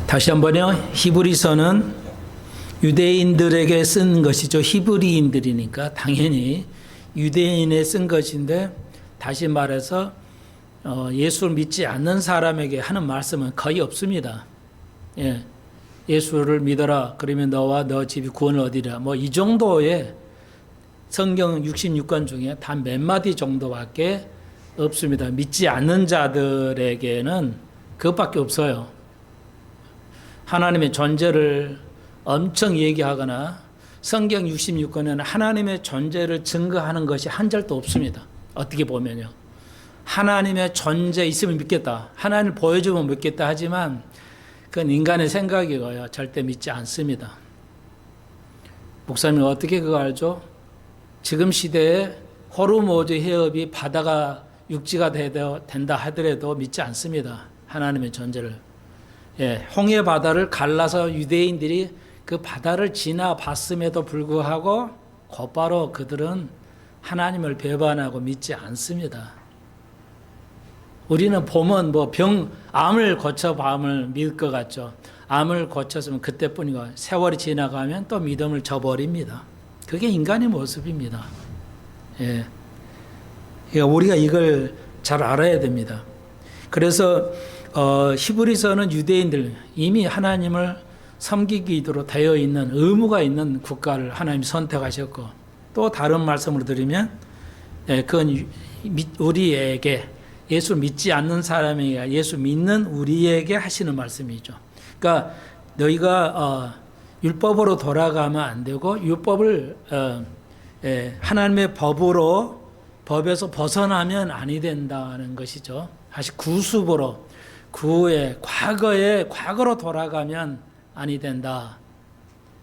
다시 한번요. 히브리서는 유대인들에게 쓴 것이죠. 히브리인들이니까 당연히 유대인에 쓴 것인데, 다시 말해서 예수를 믿지 않는 사람에게 하는 말씀은 거의 없습니다. 예. 예수를 믿어라. 그러면 너와 너 집이 구원을 얻으리라. 뭐 이 정도의 성경 66권 중에 단 몇 마디 정도밖에 없습니다. 믿지 않는 자들에게는 그것밖에 없어요. 하나님의 존재를 엄청 얘기하거나 성경 66권에는 하나님의 존재를 증거하는 것이 한 절도 없습니다. 어떻게 보면요. 하나님의 존재 있으면 믿겠다. 하나님을 보여주면 믿겠다 하지만 그건 인간의 생각이고요. 절대 믿지 않습니다. 목사님 어떻게 그거 알죠? 지금 시대에 호르무즈 해협이 바다가 육지가 된다 하더라도 믿지 않습니다. 하나님의 존재를. 예, 홍해 바다를 갈라서 유대인들이 그 바다를 지나봤음에도 불구하고 곧바로 그들은 하나님을 배반하고 믿지 않습니다. 우리는 보면 암을 고쳐 암을 믿을 것 같죠. 암을 고쳤으면 그때뿐이고 세월이 지나가면 또 믿음을 저버립니다. 그게 인간의 모습입니다. 예. 그러니까 우리가 이걸 잘 알아야 됩니다. 그래서 히브리서는 유대인들 이미 하나님을 섬기기로 되어 있는 의무가 있는 국가를 하나님이 선택하셨고, 또 다른 말씀으로 드리면 그건 우리에게, 예수 믿지 않는 사람에게 예수 믿는 우리에게 하시는 말씀이죠. 그러니까 너희가 율법으로 돌아가면 안 되고 율법을 하나님의 법에서 벗어나면 아니 된다는 것이죠. 다시 구습으로 과거로 돌아가면 아니 된다.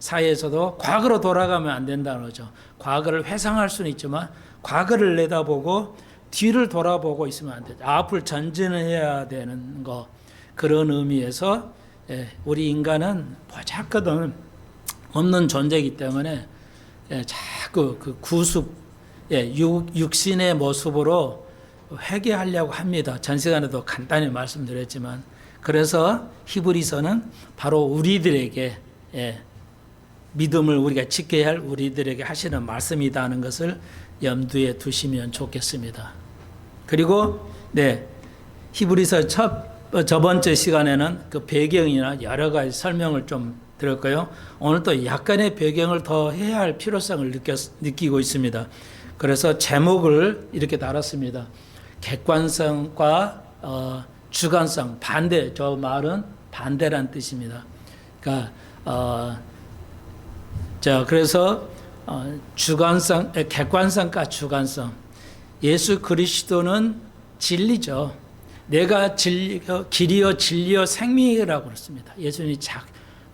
사회에서도 과거로 돌아가면 안 된다는 거죠. 과거를 회상할 수는 있지만 과거를 내다보고 뒤를 돌아보고 있으면 안 되죠. 앞을 전진해야 되는 거, 그런 의미에서 우리 인간은 보잘것없는 없는 존재이기 때문에 자꾸 그 구습, 육신의 모습으로 회개하려고 합니다. 전 시간에도 간단히 말씀드렸지만, 그래서 히브리서는 바로 우리들에게 믿음을 우리가 지켜야 할 우리들에게 하시는 말씀이다는 것을 염두에 두시면 좋겠습니다. 그리고 히브리서 저번째 시간에는 그 배경이나 여러 가지 설명을 좀 드렸고요. 오늘 또 약간의 배경을 더 해야 할 필요성을 느끼고 있습니다. 그래서 제목을 이렇게 달았습니다. 객관성과 주관성, 반대. 저 말은 반대란 뜻입니다. 그러니까 그래서 주관성, 객관성과 주관성. 예수 그리스도는 진리죠. 내가 길이요 진리요 생명이라고 그랬습니다. 예수님이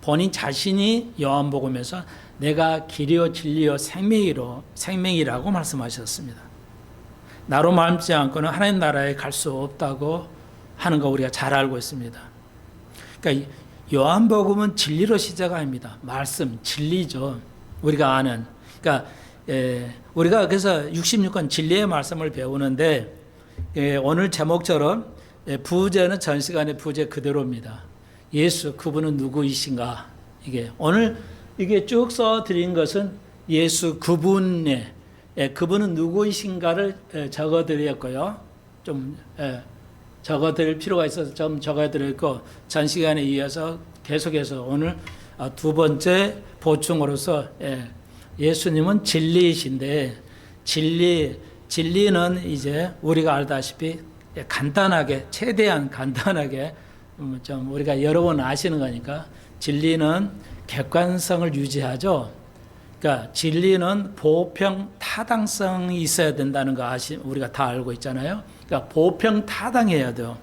본인 자신이 요한복음에서 내가 길이요 진리요 생명이라고 말씀하셨습니다. 나로 말지 않고는 하나님 나라에 갈 수 없다고 하는 거 우리가 잘 알고 있습니다. 그러니까 요한복음은 진리로 시작합니다. 말씀, 진리죠. 우리가 아는. 그러니까 우리가 그래서 66권 진리의 말씀을 배우는데, 오늘 제목처럼 부제는 전 시간의 부제 그대로입니다. 예수, 그분은 누구이신가? 오늘 쭉 써드린 것은 예수 그분의, 그분은 누구이신가를 적어드렸고요. 좀 적어드릴 필요가 있어서 좀 적어드렸고, 전 시간에 이어서 계속해서 오늘 두 보충으로서 예수님은 진리이신데, 진리는 이제 우리가 알다시피 간단하게, 최대한 간단하게 좀 우리가 여러 번 아시는 거니까, 진리는 객관성을 유지하죠. 그러니까 진리는 보평 타당성이 있어야 된다는 거 우리가 다 알고 있잖아요. 그러니까 보평 타당해야 돼요.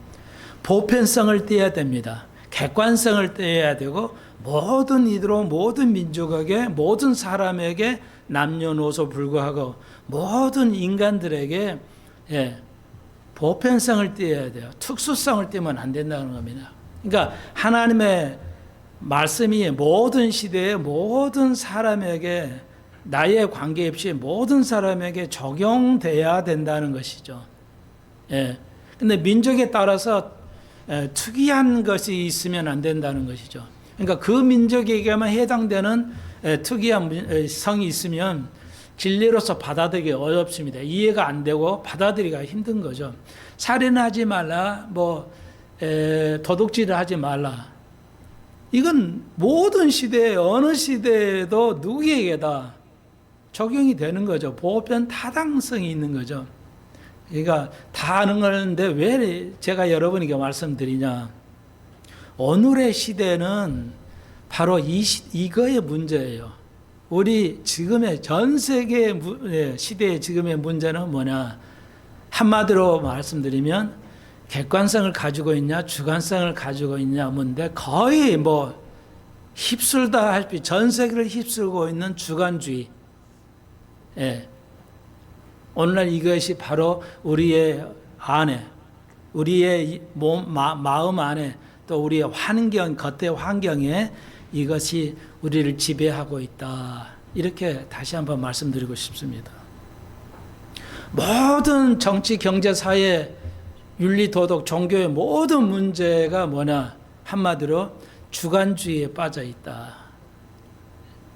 보편성을 떼야 됩니다. 객관성을 떼야 되고, 모든 이들로 모든 민족에게, 모든 사람에게, 남녀노소 불구하고 모든 인간들에게 보편성을 떼야 돼요. 특수성을 떼면 안 된다는 겁니다. 그러니까 하나님의 말씀이 모든 시대에 모든 사람에게, 나의 관계없이 모든 사람에게 적용돼야 된다는 것이죠. 근데 민족에 따라서 특이한 것이 있으면 안 된다는 것이죠. 그러니까 그 민족에게만 해당되는 특이한 성이 있으면 진리로서 받아들이기 어렵습니다. 이해가 안 되고 받아들이기가 힘든 거죠. 살인하지 말라, 도둑질을 하지 말라. 이건 모든 시대에 어느 시대에도 누구에게다 적용이 되는 거죠. 보편 타당성이 있는 거죠. 그러니까 다 아는 건데 왜 제가 여러분에게 말씀드리냐. 오늘의 시대는 바로 이거의 문제예요. 우리 지금의 전 세계 시대의 지금의 문제는 뭐냐. 한마디로 말씀드리면 객관성을 가지고 있냐 주관성을 가지고 있냐 문제 거의 휩쓸다 할 피 전 세계를 휩쓸고 있는 주관주의. 오늘날 이것이 바로 우리의 안에 우리의 마음 안에 또 우리의 환경 겉의 환경에 이것이 우리를 지배하고 있다. 이렇게 다시 한번 말씀드리고 싶습니다. 모든 정치, 경제, 사회, 윤리, 도덕, 종교의 모든 문제가 뭐냐? 한마디로 주관주의에 빠져 있다.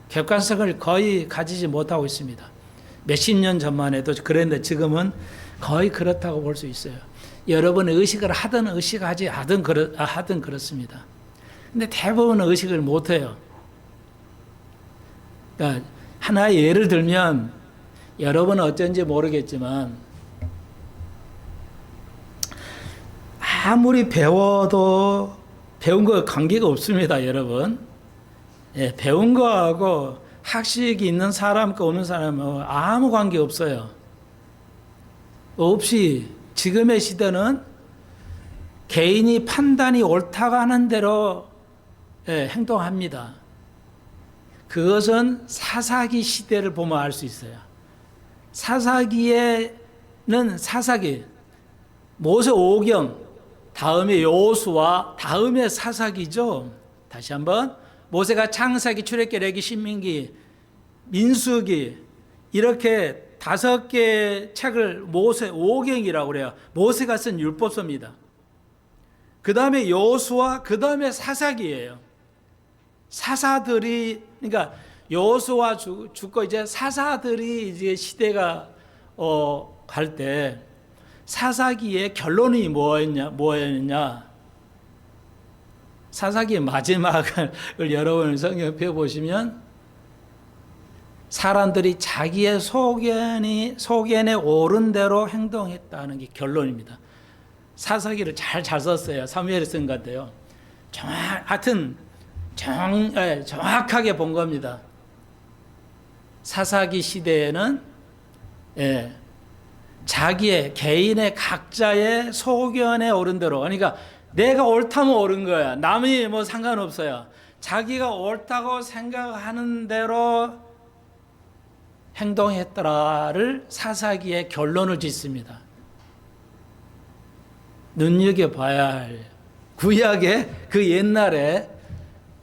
객관성을 거의 가지지 못하고 있습니다. 몇십 년 전만 해도 그랬는데 지금은 거의 그렇다고 볼 수 있어요. 여러분의 의식을 하든 의식하지 하든 그렇습니다. 근데 대부분은 의식을 못해요. 그러니까 하나의 예를 들면 여러분은 어쩐지 모르겠지만 아무리 배워도 배운 거 관계가 없습니다, 여러분. 배운 거하고 학식이 있는 사람과 없는 사람은 아무 관계 없어요. 없이 지금의 시대는 개인이 판단이 옳다고 하는 대로 행동합니다. 그것은 사사기 시대를 보면 알 수 있어요. 사사기 모세 오경 다음에 여호수아 다음에 사사기죠. 다시 한번 모세가 창세기, 출애굽기, 레위기, 신명기, 민수기 이렇게 5개 책을 모세 오경이라고 그래요. 모세가 쓴 율법서입니다. 그 다음에 여호수아, 그 다음에 사사기예요. 사사들이 그러니까 여호수아 죽고 이제 사사들이 이제 시대가 갈 때 사사기의 결론이 뭐였냐? 사사기의 마지막을 여러분 성경에 보시면 사람들이 자기의 소견에 옳은 대로 행동했다는 게 결론입니다. 사사기를 잘 썼어요. 사무엘이 쓴 것 같아요. 하여튼 정확하게 본 겁니다. 사사기 시대에는 자기의 개인의 각자의 소견에 옳은 대로 그러니까 내가 옳다면 옳은 거야. 남이 상관없어요. 자기가 옳다고 생각하는 대로 행동했더라를 사사기의 결론을 짓습니다. 눈여겨봐야 할 구약의 그 옛날에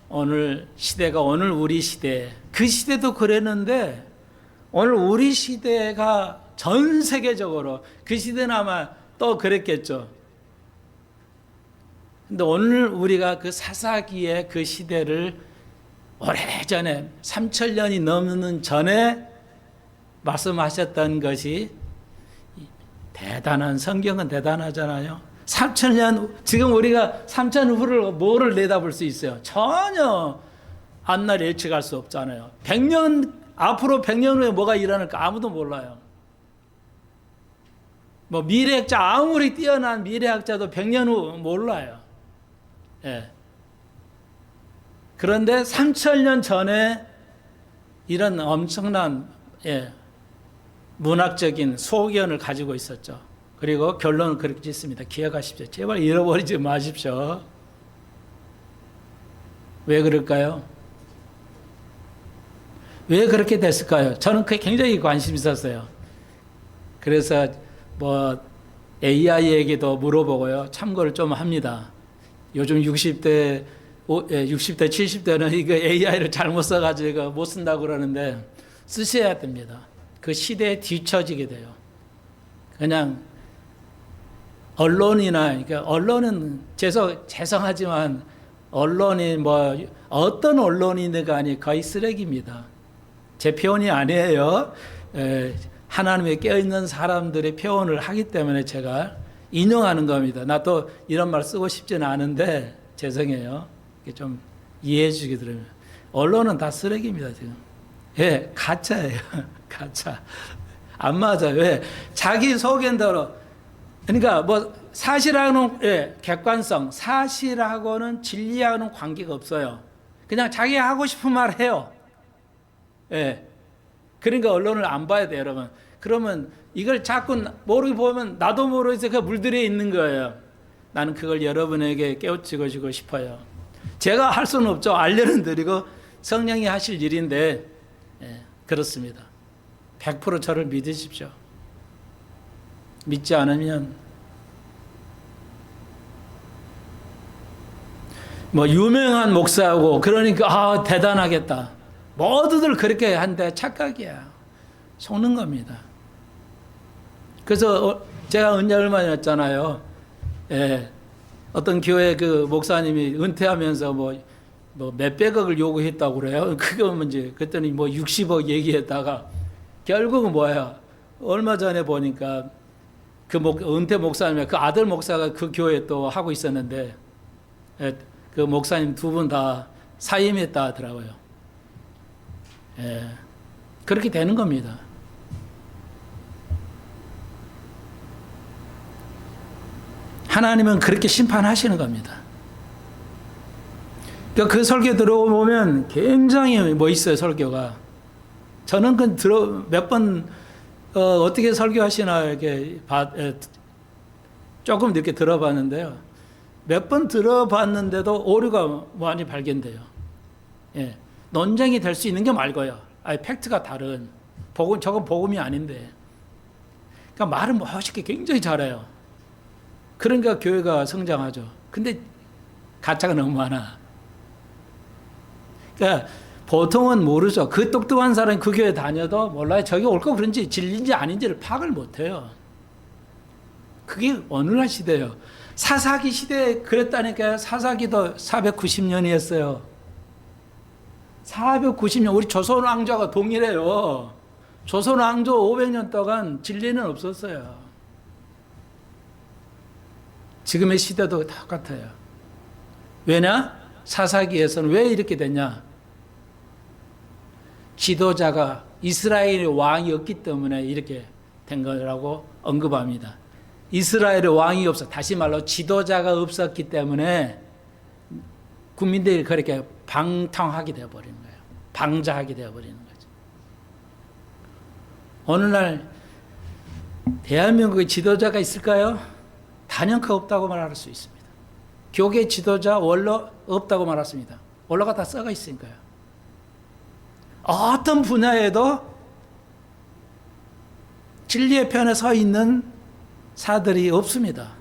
오늘 시대가 오늘 우리 시대 그 시대도 그랬는데 오늘 우리 시대가 전 세계적으로 그 시대는 아마 또 그랬겠죠. 근데 오늘 우리가 그 사사기의 그 시대를 오래전에 3000년이 넘는 전에 말씀하셨던 것이 대단한 성경은 대단하잖아요. 3000년 지금 우리가 3000년 후를 뭐를 내다볼 수 있어요? 전혀 앞날 예측할 수 없잖아요. 100년 앞으로 100년 후에 뭐가 일어날까 아무도 몰라요. 미래학자 아무리 뛰어난 미래학자도 100년 후 몰라요. 그런데 3000년 전에 이런 엄청난 문학적인 소견을 가지고 있었죠. 그리고 결론을 그렇게 짓습니다. 기억하십시오. 제발 잃어버리지 마십시오. 왜 그럴까요? 왜 그렇게 됐을까요? 저는 그게 굉장히 관심이 있었어요. 그래서 AI에게도 물어보고요. 참고를 좀 합니다. 요즘 60대, 70대는 이거 AI를 잘못 써가지고 못 쓴다고 그러는데 쓰셔야 됩니다. 그 시대에 뒤처지게 돼요. 그냥 언론이나, 그러니까 언론은 죄송하지만 언론이 뭐 어떤 언론이든 간에 거의 쓰레기입니다. 제 표현이 아니에요. 하나님에 깨어있는 사람들의 표현을 하기 때문에 제가 인용하는 겁니다. 나 또 이런 말 쓰고 싶지는 않은데 죄송해요. 좀 이해해 주게 들으면. 언론은 다 쓰레기입니다, 지금. 예, 가짜예요. 가짜. 안 맞아요. 왜? 자기 소견대로. 그러니까 뭐 사실하고는 객관성, 사실하고는 진리하고는 관계가 없어요. 그냥 자기 하고 싶은 말 해요. 예. 그러니까 언론을 안 봐야 돼요, 여러분. 그러면 이걸 자꾸 모르게 보면 나도 모르게 그 물들여 있는 거예요. 나는 그걸 여러분에게 깨우치고 주고 싶어요. 제가 할 수는 없죠. 알려는 드리고 성령이 하실 일인데, 그렇습니다. 100% 저를 믿으십시오. 믿지 않으면 뭐 유명한 목사고 그러니까 대단하겠다. 모두들 그렇게 한데 착각이야. 속는 겁니다. 그래서 제가 은혜 얼마 였잖아요. 어떤 교회 그 목사님이 은퇴하면서 뭐 몇백억을 요구했다고 그래요. 그거 문제. 그랬더니 뭐 60억 얘기했다가 결국은 뭐야? 얼마 전에 보니까 그 은퇴 목사님, 그 아들 목사가 그 교회에 또 하고 있었는데, 그 목사님 두 분 다 사임했다 하더라고요. 그렇게 되는 겁니다. 하나님은 그렇게 심판하시는 겁니다. 그러니까 그 설교 들어보면 굉장히 멋있어요, 설교가. 저는 몇 번, 어떻게 설교하시나, 이렇게, 조금 이렇게 들어봤는데요. 몇 번 들어봤는데도 오류가 많이 발견돼요. 논쟁이 될 수 있는 게 말고요. 팩트가 다른. 저건 복음이 아닌데. 그러니까 말은 멋있게 굉장히 잘해요. 그러니까 교회가 성장하죠. 근데 가짜가 너무 많아. 그러니까 보통은 모르죠. 그 똑똑한 사람이 그 교회 다녀도 몰라요. 저게 옳고 그런지 진리인지 아닌지를 파악을 못해요. 그게 오늘날 시대예요. 사사기 시대에 그랬다니까요. 사사기도 490년이었어요. 490년 우리 조선 왕조가 동일해요. 조선 왕조 500년 동안 진리는 없었어요. 지금의 시대도 똑같아요. 왜냐? 사사기에서는 왜 이렇게 됐냐? 지도자가 이스라엘의 왕이 없기 때문에 이렇게 된 거라고 언급합니다. 이스라엘의 왕이 없어. 다시 말로 지도자가 없었기 때문에 국민들이 그렇게 방탕하게 되어버리는 거예요. 방자하게 되어버리는 거죠. 오늘날 대한민국의 지도자가 있을까요? 단연코 없다고 말할 수 있습니다. 교계 지도자 원로 없다고 말했습니다. 원로가 다 썩어 있으니까요. 어떤 분야에도 진리의 편에 서 있는 사들이 없습니다.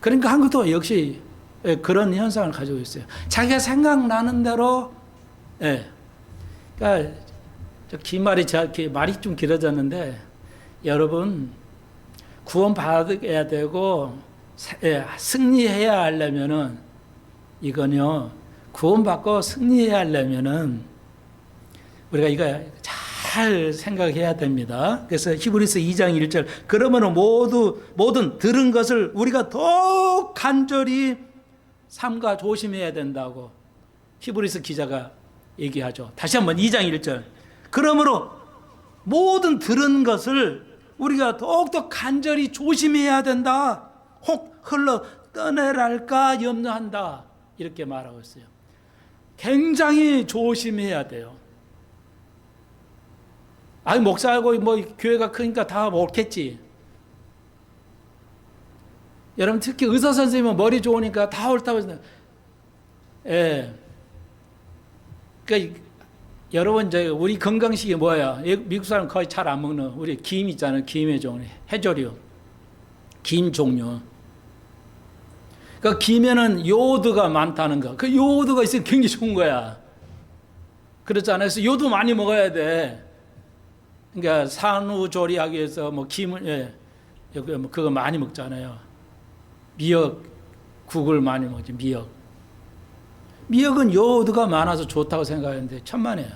그러니까 한국도 역시 그런 현상을 가지고 있어요. 자기가 생각나는 대로, 그러니까 말이 좀 길어졌는데, 여러분, 구원받아야 되고, 승리해야 하려면은, 이건요, 구원받고 승리해야 하려면은, 우리가 이거 잘 생각해야 됩니다. 그래서 히브리서 2장 1절, 그러므로 모든 들은 것을 우리가 더욱 간절히 삼가 조심해야 된다고 히브리서 기자가 얘기하죠. 다시 한번 2장 1절. 그러므로 모든 들은 것을 우리가 더욱더 간절히 조심해야 된다. 혹 흘러 떠내랄까 염려한다. 이렇게 말하고 있어요. 굉장히 조심해야 돼요. 목사하고 뭐 교회가 크니까 다 옳겠지. 여러분 특히 의사 선생님은 머리 좋으니까 다 옳다고 하잖아요. 그러니까 여러분 우리 건강식이 뭐야? 미국 사람 거의 잘 안 먹는 우리 김 있잖아요. 김의 종류, 해조류, 김 종류. 그러니까 김에는 요오드가 많다는 거. 그 요오드가 있으면 굉장히 좋은 거야. 그렇잖아요. 그래서 요도 많이 먹어야 돼. 그러니까 산후조리하기 위해서 뭐 김을 여기 뭐 그거 많이 먹잖아요. 미역국을 많이 먹지, 미역. 미역은 요오드가 많아서 좋다고 생각하는데 천만에요.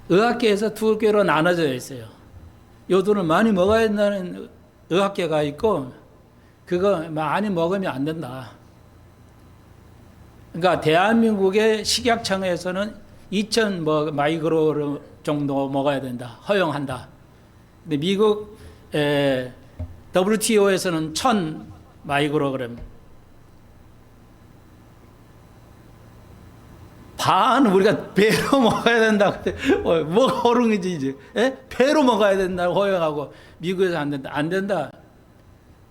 의학계에서 두 개로 나눠져 있어요. 요오드를 많이 먹어야 된다는 의학계가 있고, 그거 많이 먹으면 안 된다. 그러니까 대한민국의 식약청에서는 2,000 마이크로 정도 먹어야 된다. 허용한다. 근데 미국 WTO에서는 1,000 마이크로그램. 반 우리가 배로 먹어야 된다. 뭐가 허용이지 이제? 에? 배로 먹어야 된다고 허용하고 미국에서 안 된다. 안 된다.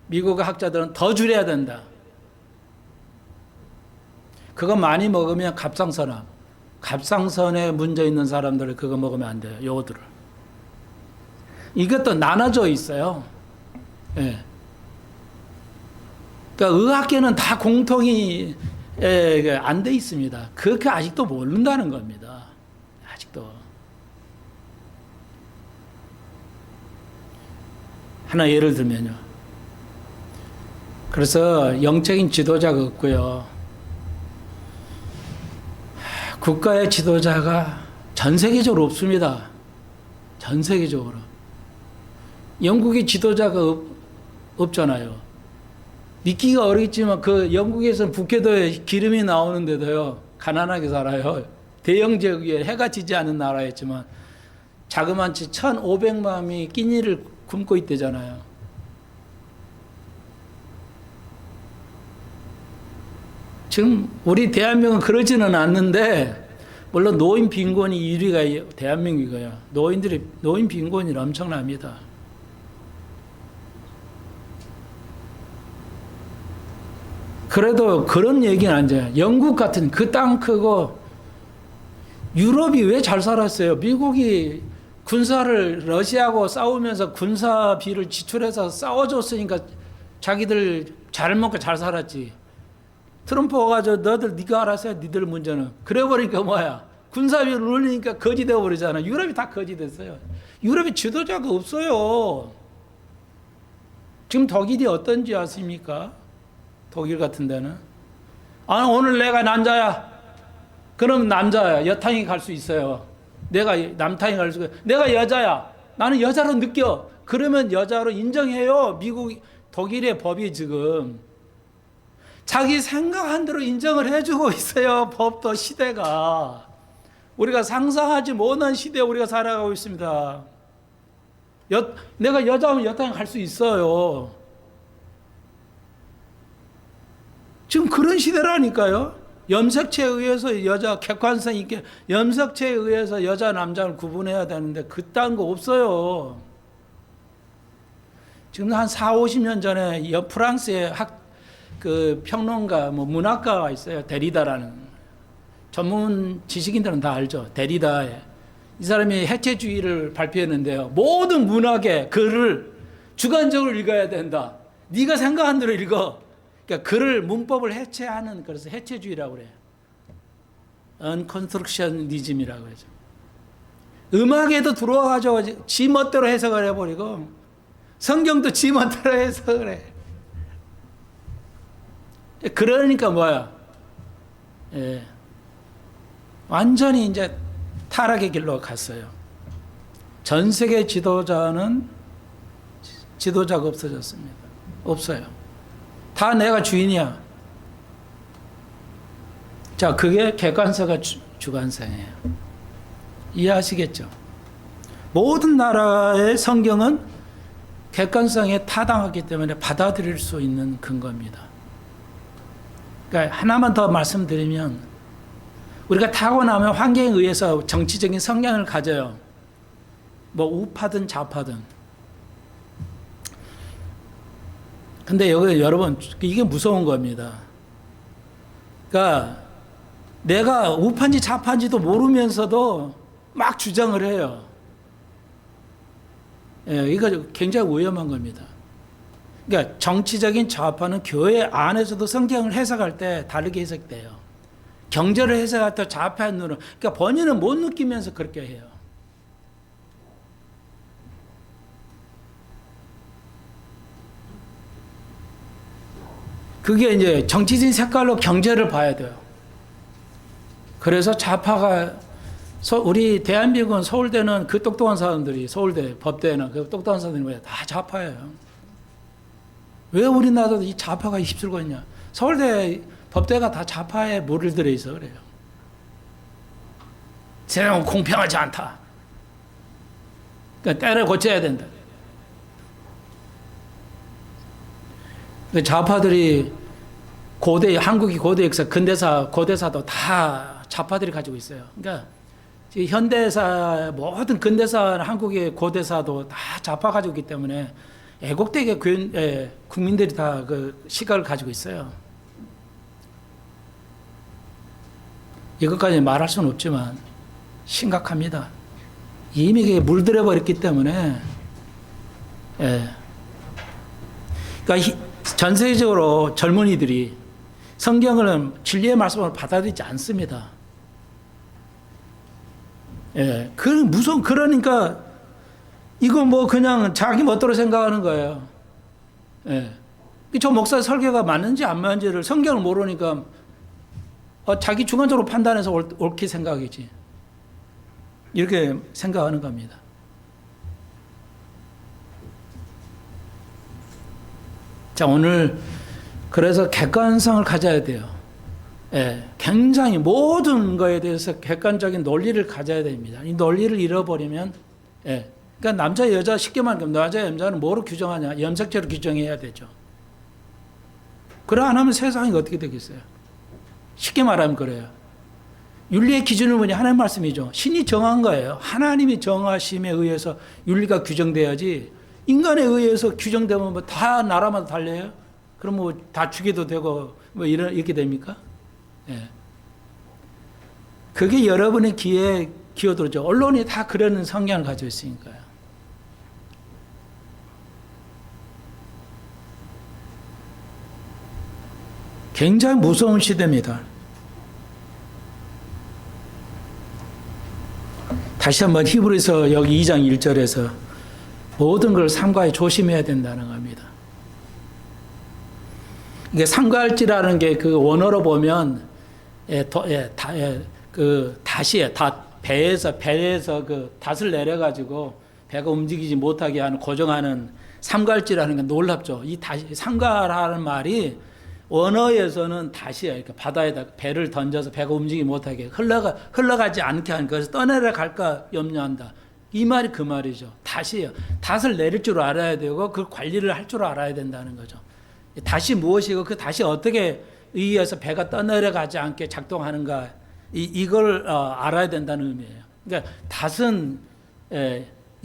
미국 학자들은 더 줄여야 된다. 그거 많이 먹으면 갑상선암. 갑상선에 문제 있는 사람들은 그거 먹으면 안 돼요. 요거들을. 이것도 나눠져 있어요. 예. 그러니까 의학계는 다 공통이 안 돼 있습니다. 그렇게 아직도 모른다는 겁니다. 아직도. 하나 예를 들면요. 그래서 영적인 지도자가 없고요. 국가의 지도자가 전 세계적으로 없습니다. 전 세계적으로. 영국의 지도자가 없잖아요. 믿기가 어렵지만 그 영국에서는 북해도에 기름이 나오는데도요. 가난하게 살아요. 대영 지역에 해가 지지 않은 나라였지만 자그마치 1,500만이 끼니를 굶고 있대잖아요. 지금 우리 대한민국은 그러지는 않는데 물론 노인 빈곤이 1위가 대한민국이고요. 노인 빈곤이 엄청납니다. 그래도 그런 얘기는 안 돼요. 영국 같은 그 땅 크고 유럽이 왜 잘 살았어요? 미국이 군사를 러시아하고 싸우면서 군사비를 지출해서 싸워줬으니까 자기들 잘 먹고 잘 살았지. 트럼프 와가지고 너들 네가 알아서 해. 니들 문제는. 그래 버리니까 뭐야. 군사비를 올리니까 거지 되어버리잖아. 유럽이 다 거지 됐어요. 유럽에 지도자가 없어요. 지금 독일이 어떤지 아십니까? 독일 같은 데는. 아, 오늘 내가 남자야. 그럼 남자야. 여탕이 갈 수 있어요. 내가 남탕이 갈 수 있어요. 내가 여자야. 나는 여자로 느껴. 그러면 여자로 인정해요. 독일의 법이 지금. 자기 생각한 대로 인정을 해주고 있어요. 법도 시대가. 우리가 상상하지 못한 시대에 우리가 살아가고 있습니다. 내가 여자면 여탕에 갈 수 있어요. 지금 그런 시대라니까요. 염색체에 의해서 여자 객관성 있게 염색체에 의해서 여자 남자를 구분해야 되는데 그딴 거 없어요. 지금 한 4, 50년 전에 프랑스의 그 평론가 문학가가 있어요. 데리다라는 전문 지식인들은 다 알죠. 데리다에 이 사람이 해체주의를 발표했는데요. 모든 문학의 글을 주관적으로 읽어야 된다. 네가 생각한 대로 읽어. 그러니까 글을 문법을 해체하는 그래서 해체주의라고 그래요. 언컨스트럭셔니즘이라고 그러죠. 음악에도 들어와가지고 지 멋대로 해석을 해버리고 성경도 지 멋대로 해석을 해. 그러니까 뭐야? 예. 완전히 이제 타락의 길로 갔어요. 전 세계 지도자가 없어졌습니다. 없어요. 다 내가 주인이야. 자, 그게 객관서가 주관성이에요. 이해하시겠죠? 모든 나라의 성경은 객관성에 타당하기 때문에 받아들일 수 있는 근거입니다. 그러니까 하나만 더 말씀드리면 우리가 타고나면 환경에 의해서 정치적인 성향을 가져요. 뭐 우파든 좌파든. 근데 여기 여러분 이게 무서운 겁니다. 그러니까 내가 우파인지 좌파인지도 모르면서도 막 주장을 해요. 예, 이거 굉장히 위험한 겁니다. 그러니까 정치적인 좌파는 교회 안에서도 성경을 해석할 때 다르게 해석돼요. 경제를 해석할 때 좌파의 눈으로. 그러니까 본인은 못 느끼면서 그렇게 해요. 그게 이제 정치적인 색깔로 경제를 봐야 돼요. 그래서 좌파가 우리 대한민국은 서울대는 그 똑똑한 사람들이 서울대 법대는 그 똑똑한 사람들이 다 좌파예요. 왜 우리나라도 이 좌파가 휩쓸고 있냐? 서울대 법대가 다 좌파에 물을 들여 있어 그래요. 세상은 공평하지 않다. 그러니까 때를 고쳐야 된다. 좌파들이 한국이 고대 역사, 근대사, 고대사도 다 좌파들이 가지고 있어요. 그러니까 현대사, 모든 근대사, 한국의 고대사도 다 좌파 가지고 있기 때문에 애국되게 국민들이 다 그 시각을 가지고 있어요. 이것까지 말할 수는 없지만 심각합니다. 이미 그게 물들여 버렸기 때문에, 그러니까 전 세계적으로 젊은이들이 성경을 진리의 말씀을 받아들이지 않습니다. 그러니까 이거 뭐 그냥 자기 멋대로 생각하는 거예요. 저 목사 설교가 맞는지 안 맞는지를 성경을 모르니까 자기 주관적으로 판단해서 옳게 생각이지. 이렇게 생각하는 겁니다. 자, 오늘 그래서 객관성을 가져야 돼요. 굉장히 모든 거에 대해서 객관적인 논리를 가져야 됩니다. 이 논리를 잃어버리면, 그러니까 남자, 여자 쉽게 말하면 남자, 여자는 뭐로 규정하냐? 염색체로 규정해야 되죠. 그래 안 하면 세상이 어떻게 되겠어요? 쉽게 말하면 그래요. 윤리의 기준은 뭐냐? 하나님 말씀이죠. 신이 정한 거예요. 하나님이 정하심에 의해서 윤리가 규정돼야지 인간에 의해서 규정되면 뭐 다 나라마다 달려요? 그럼 뭐 다 죽여도 되고 뭐 이렇게 됩니까? 그게 여러분의 귀에 기어들죠. 언론이 다 그러는 성향을 가지고 있으니까요. 굉장히 무서운 시대입니다. 다시 한번 히브리서 여기 2장 1절에서 모든 걸 삼가해 조심해야 된다는 겁니다. 이게 삼가할지라는 게 그 원어로 보면 다시에 배에서 그 닷을 내려가지고 배가 움직이지 못하게 하는 고정하는 삼갈지라는 게 놀랍죠. 이 다시 삼갈하는 말이 원어에서는 다시야 이렇게 바다에다 배를 던져서 배가 움직이지 못하게 흘러가지 않게 하는 그래서 떠내려갈까 염려한다. 이 말이 그 말이죠. 다시요. 닷을 내릴 줄 알아야 되고 그 관리를 할 줄 알아야 된다는 거죠. 닷이 무엇이고 그 닷이 어떻게 의해서 배가 떠내려가지 않게 작동하는가 이걸 알아야 된다는 의미예요. 그러니까 닷은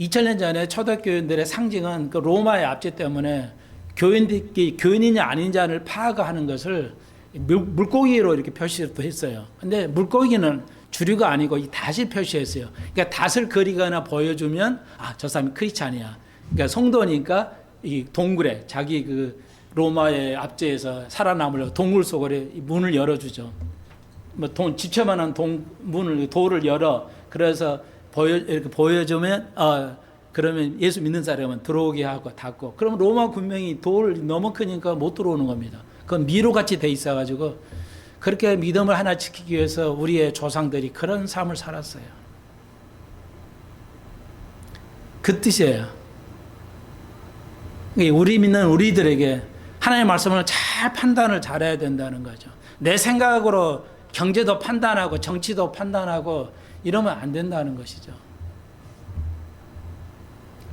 2000년 전에 초대교인들의 상징은 그 로마의 압제 때문에 교인들이 교인이냐 아닌지를 파악하는 것을 물고기로 이렇게 표시도 했어요. 근데 물고기는 주류가 아니고 이 닷이 표시했어요. 그러니까 닷을 그리거나 보여주면 저 사람이 크리스찬이야. 그러니까 성도니까 이 동굴에 자기 그 로마의 압제에서 살아남으려고 동굴 속에 문을 열어주죠. 뭐 지체만한 돌을 열어 그래서 이렇게 보여주면 그러면 예수 믿는 사람은 들어오게 하고 닫고 그러면 로마 군명이 돌이 너무 크니까 못 들어오는 겁니다. 그건 미로같이 돼 있어가지고 그렇게 믿음을 하나 지키기 위해서 우리의 조상들이 그런 삶을 살았어요. 그 뜻이에요. 우리 믿는 우리들에게 하나님의 말씀을 잘 판단을 잘해야 된다는 거죠. 내 생각으로 경제도 판단하고 정치도 판단하고 이러면 안 된다는 것이죠.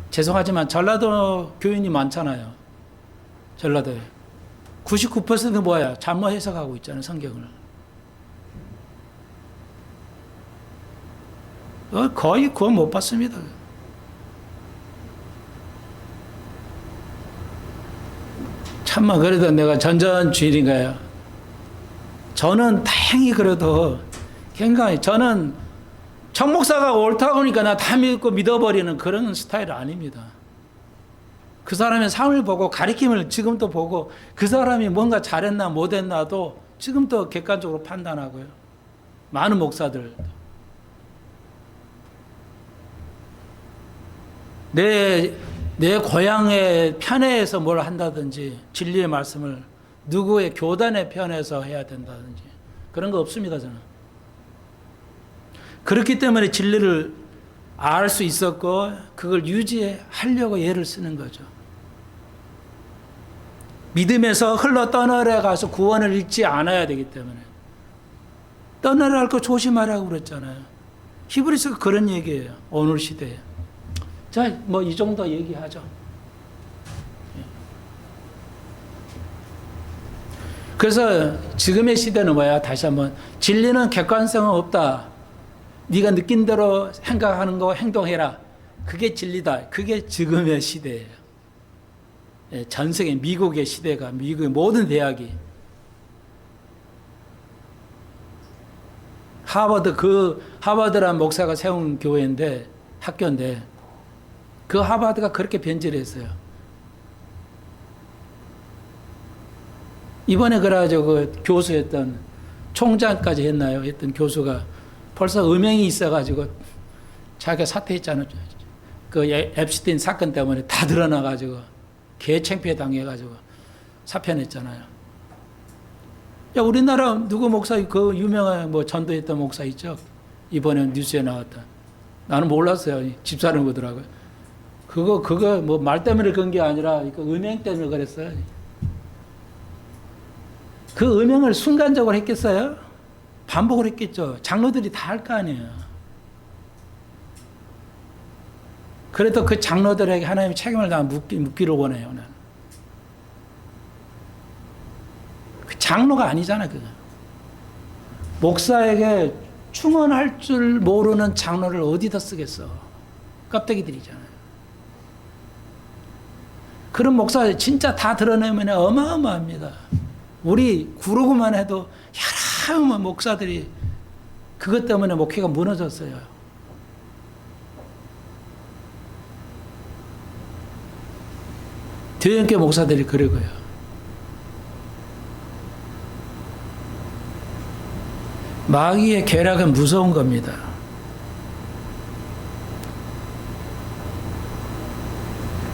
죄송하지만 전라도 교인이 많잖아요. 전라도에. 99%는 뭐야? 잘못 해석하고 있잖아요, 성경을. 거의 구원 못 받습니다. 참만 그래도 내가 전전주일인가요? 저는 다행히 그래도 굉장히 저는 정목사가 옳다고 하니까 나 다 믿고 믿어버리는 그런 스타일 아닙니다. 그 사람의 삶을 보고 가르침을 지금도 보고 그 사람이 뭔가 잘했나 못했나도 지금도 객관적으로 판단하고요. 많은 목사들 내 고향의 편애해서 뭘 한다든지 진리의 말씀을 누구의 교단의 편에서 해야 된다든지 그런 거 없습니다, 저는. 그렇기 때문에 진리를 알 수 있었고 그걸 유지하려고 애를 쓰는 거죠. 믿음에서 흘러 떠나려 가서 구원을 잃지 않아야 되기 때문에 떠나려 할 거 조심하라고 그랬잖아요. 히브리서가 그런 얘기예요. 오늘 시대에. 자, 뭐 이 정도 얘기하죠. 그래서 지금의 시대는 뭐야? 다시 한번 진리는 객관성은 없다. 네가 느낀 대로 생각하는 거 행동해라. 그게 진리다. 그게 지금의 시대예요. 전 세계 미국의 시대가 미국의 모든 대학이 하버드라는 목사가 세운 교회인데 학교인데 그 하버드가 그렇게 변질했어요. 이번에 그래가지고 그 교수였던 총장까지 했나요? 했던 교수가 벌써 음행이 있어가지고 자기가 사퇴했잖아요. 그 앱스틴 사건 때문에 다 드러나가지고 개창피해 당해가지고 사표냈잖아요. 야, 우리나라 누구 목사, 그 유명한 뭐 전도했던 목사 있죠? 이번에 뉴스에 나왔다. 나는 몰랐어요. 집사람 보더라고요. 그거 뭐 말 때문에 그런 게 아니라 음행 때문에 그랬어요. 그 음행을 순간적으로 했겠어요? 반복을 했겠죠. 장로들이 다 할 거 아니에요. 그래도 그 장로들에게 하나님의 책임을 다 묻기를 원해요. 나는. 그 장로가 아니잖아, 그거. 목사에게 충원할 줄 모르는 장로를 어디다 쓰겠어. 껍데기들이잖아요. 그런 목사 진짜 다 드러내면 어마어마합니다. 우리 구로구만 해도 여러 목사들이 그것 때문에 목회가 무너졌어요. 대형교 목사들이 그러고요. 마귀의 계략은 무서운 겁니다.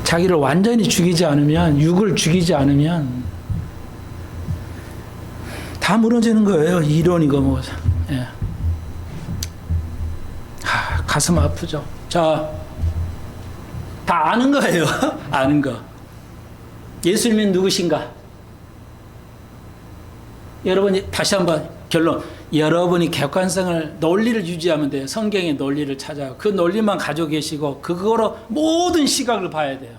자기를 완전히 죽이지 않으면, 육을 죽이지 않으면 다 무너지는 거예요. 이론이고 뭐. 예. 가슴 아프죠. 자, 다 아는 거예요. 아는 거. 예수님은 누구신가? 여러분이 다시 한번 결론. 여러분이 객관성을, 논리를 유지하면 돼요. 성경의 논리를 찾아요. 그 논리만 가지고 계시고 그거로 모든 시각을 봐야 돼요.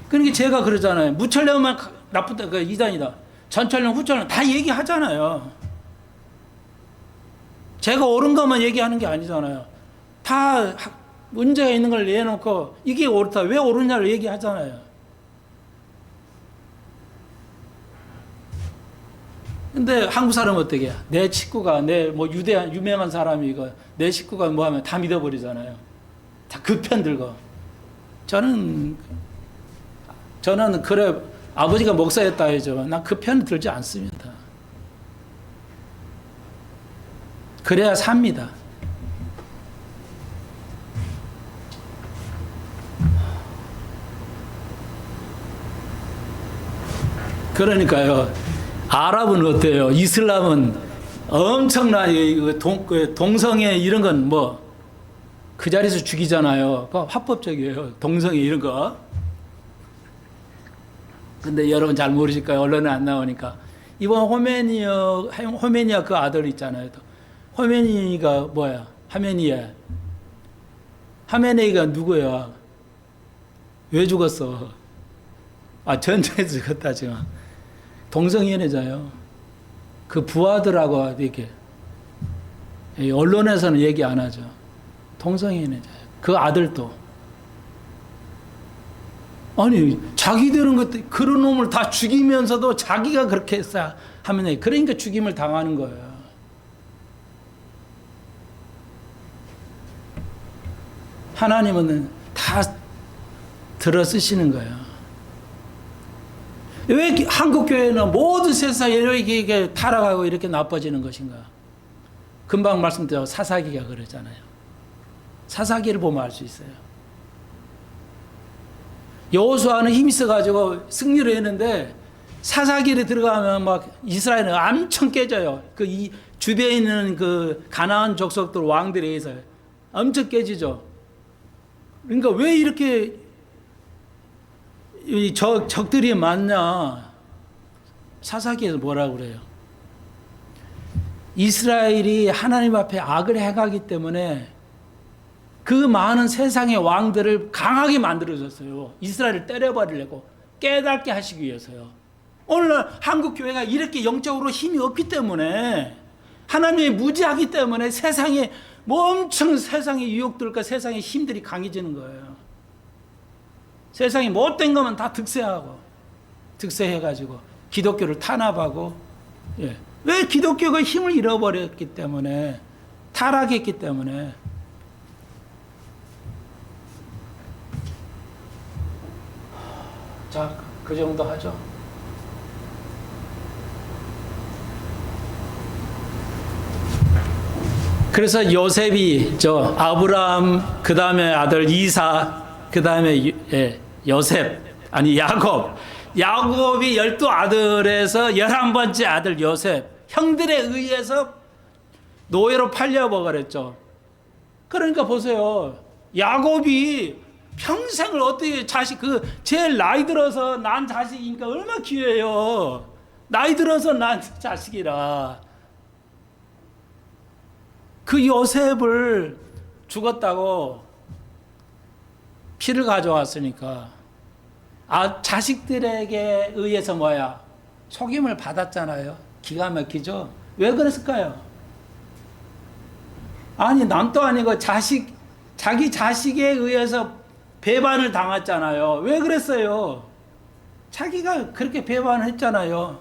그러니까 제가 그러잖아요. 무철령만 나쁘다, 그 이단이다. 전철령, 후철령 다 얘기하잖아요. 제가 옳은 것만 얘기하는 게 아니잖아요. 다 문제가 있는 걸 내놓고 이게 옳다, 왜 옳으냐를 얘기하잖아요. 근데 한국 사람은 어떻게 해? 내 식구가, 내 뭐 유명한 사람이 이거, 내 식구가 뭐 하면 다 믿어버리잖아요. 다 그 편 들고. 저는 그래, 아버지가 목사였다 해죠. 난 그 편 들지 않습니다. 그래야 삽니다. 그러니까요. 아랍은 어때요? 이슬람은 엄청나게 동성애 이런 건 뭐 그 자리에서 죽이잖아요. 그 합법적이에요. 동성애 이런 거. 근데 여러분 잘 모르실 거예요. 언론에 안 나오니까. 이번 호메니아 그 아들 있잖아요. 호메니가 뭐야? 하메네이가 누구야? 왜 죽었어? 전쟁에서 죽었다 지금. 동성연애자요. 그 부하들하고 이렇게 언론에서는 얘기 안 하죠. 동성연애자요. 그 아들도. 아니 자기들은 그런 놈을 다 죽이면서도 자기가 그렇게 했어 하면 그러니까 죽임을 당하는 거예요. 하나님은 다 들어쓰시는 거예요. 왜 한국 교회는 모든 세상에 이렇게 타락하고 이렇게 나빠지는 것인가? 금방 말씀드린 사사기가 그러잖아요. 사사기를 보면 알 수 있어요. 여호수아는 힘이 있어가지고 승리를 했는데 사사기에 들어가면 막 이스라엘은 엄청 깨져요. 그 이 주변에 있는 그 가나안 족속들 왕들에 의해서 엄청 깨지죠. 그러니까 왜 이렇게 이 적들이 많냐? 사사기에서 뭐라고 그래요? 이스라엘이 하나님 앞에 악을 행하기 때문에 그 많은 세상의 왕들을 강하게 만들어줬어요. 이스라엘을 때려버리려고 깨닫게 하시기 위해서요. 오늘날 한국 교회가 이렇게 영적으로 힘이 없기 때문에 하나님의 무지하기 때문에 세상에 뭐 엄청 세상의 유혹들과 세상의 힘들이 강해지는 거예요. 세상에 못된 것만 다 득세해가지고 기독교를 탄압하고, 예. 왜 기독교가 힘을 잃어버렸기 때문에, 타락했기 때문에. 자, 그 정도 하죠. 그래서 요셉이 아브라함, 그 다음에 아들 이사, 그 다음에 요셉, 아니 야곱이 12아들에서 11번째 아들 요셉, 형들에 의해서 노예로 팔려버렸죠. 그러니까 보세요. 야곱이 평생을 어떻게 제일 나이 들어서 난 자식이니까 얼마나 귀해요. 나이 들어서 난 자식이라. 그 요셉을 죽었다고 피를 가져왔으니까 자식들에게 의해서 속임을 받았잖아요. 기가 막히죠. 왜 그랬을까요? 아니 남도 아니고 자기 자식에 의해서 배반을 당했잖아요. 왜 그랬어요? 자기가 그렇게 배반을 했잖아요.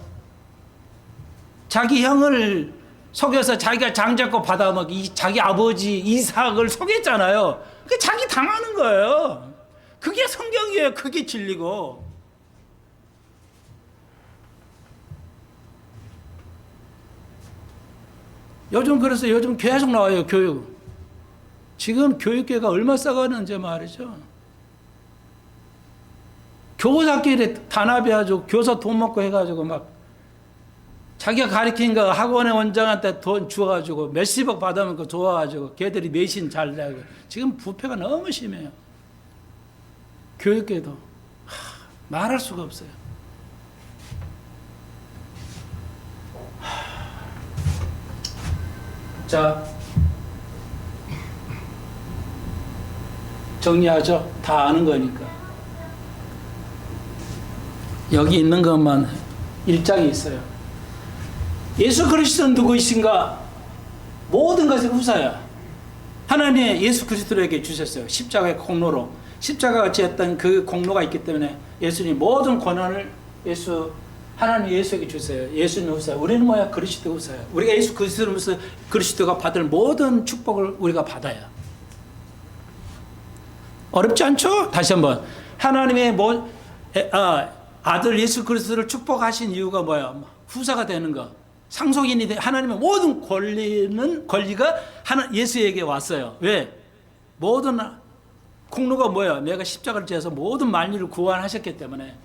자기 형을 속여서 자기가 장잡고 받아먹기, 자기 아버지 이삭을 속였잖아요. 그게 자기 당하는 거예요. 그게 성경이에요. 그게 진리고. 그래서 요즘 계속 나와요. 교육. 지금 교육계가 얼마 썩었는지 말이죠. 교사끼리 단합해가지고 교사 돈 먹고 해가지고 막 자기가 가르친 거 학원의 원장한테 돈 주어가지고 몇십억 받으면 그 좋아가지고 걔들이 내신 잘 내고. 지금 부패가 너무 심해요. 교육계도 말할 수가 없어요. 자, 정리하죠. 다 아는 거니까. 여기 있는 것만 1장이 있어요. 예수 그리스도는 누구이신가? 모든 것의 후사야. 하나님의 예수 그리스도에게 주셨어요. 십자가의 공로로. 십자가가 지었던 그 공로가 있기 때문에 예수님 모든 권한을 하나님 예수에게 주세요. 예수님 후사야. 우리는 뭐야? 그리스도 후사야. 우리가 예수 그리스도가 받을 모든 축복을 우리가 받아야. 어렵지 않죠? 다시 한번. 하나님의 아들 예수 그리스도를 축복하신 이유가 뭐야? 후사가 되는 거. 상속인이 하나님의 모든 권리가 예수에게 왔어요. 왜? 모든 공로가 뭐야? 내가 십자가를 지어서 모든 만유를 구원하셨기 때문에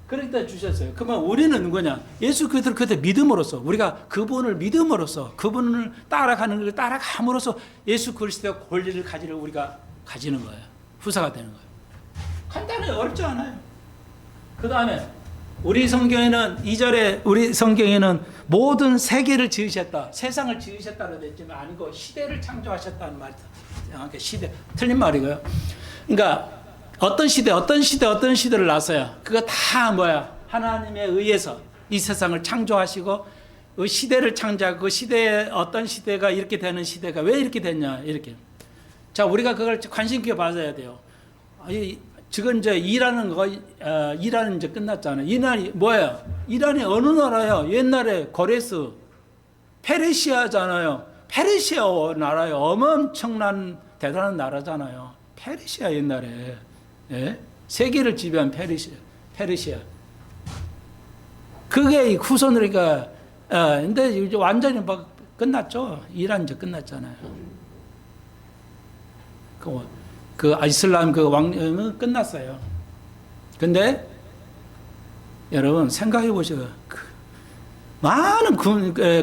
그러니까 주셨어요. 그러면 우리는 누구냐? 예수 그리스도를 그때 믿음으로써, 우리가 그분을 믿음으로써, 그분을 따라가는 걸 따라감으로써 예수 그리스도의 권리를 우리가 가지는 거예요. 후사가 되는 거예요. 간단해요. 어렵지 않아요. 그 다음에 우리 성경에는 2절에 우리 성경에는 모든 세계를 지으셨다, 세상을 지으셨다고 했지만 아니고 시대를 창조하셨다는 말이다. 시대 틀린 말이고요. 그러니까 어떤 시대를 놨어요. 그거 다 뭐야? 하나님에 의해서 이 세상을 창조하시고 그 시대를 창조하고 그 시대에 어떤 시대가 이렇게 되는 시대가 왜 이렇게 됐냐 이렇게. 자, 우리가 그걸 관심 있게 봐야 돼요. 지금 이제 이란은 이제 끝났잖아요. 이란이 뭐예요? 이란이 어느 나라예요? 옛날에 고레스, 페르시아잖아요. 페르시아 나라예요. 엄청난 대단한 나라잖아요. 페르시아 옛날에. 예? 세계를 지배한 페르시아. 그게 후손으니까. 근데 이제 완전히 막 끝났죠. 이란 이제 끝났잖아요. 그 이슬람 그 왕은 끝났어요. 근데 여러분 생각해 보시고 많은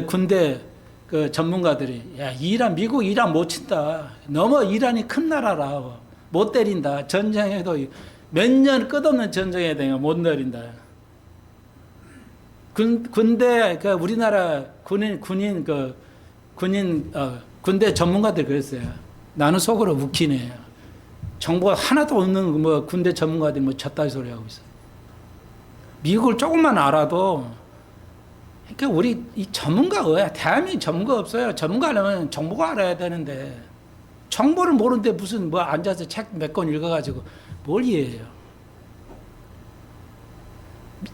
군대 그 전문가들이 야 이란 미국 이란 못 친다. 너무 이란이 큰 나라라 못 때린다. 전쟁에도 몇 년 끝없는 전쟁에 대해 못 내린다. 군대 그 우리나라 군대 전문가들 그랬어요. 나는 속으로 웃기네. 정보가 하나도 없는 뭐 군대 전문가들이 뭐 졌다 소리 하고 있어. 미국을 조금만 알아도 그러니까 우리 이 전문가가 대한민국 전문가 없어요. 전문가 하려면 정보가 알아야 되는데 정보를 모르는데 무슨 뭐 앉아서 책 몇 권 읽어가지고 뭘 이해해요?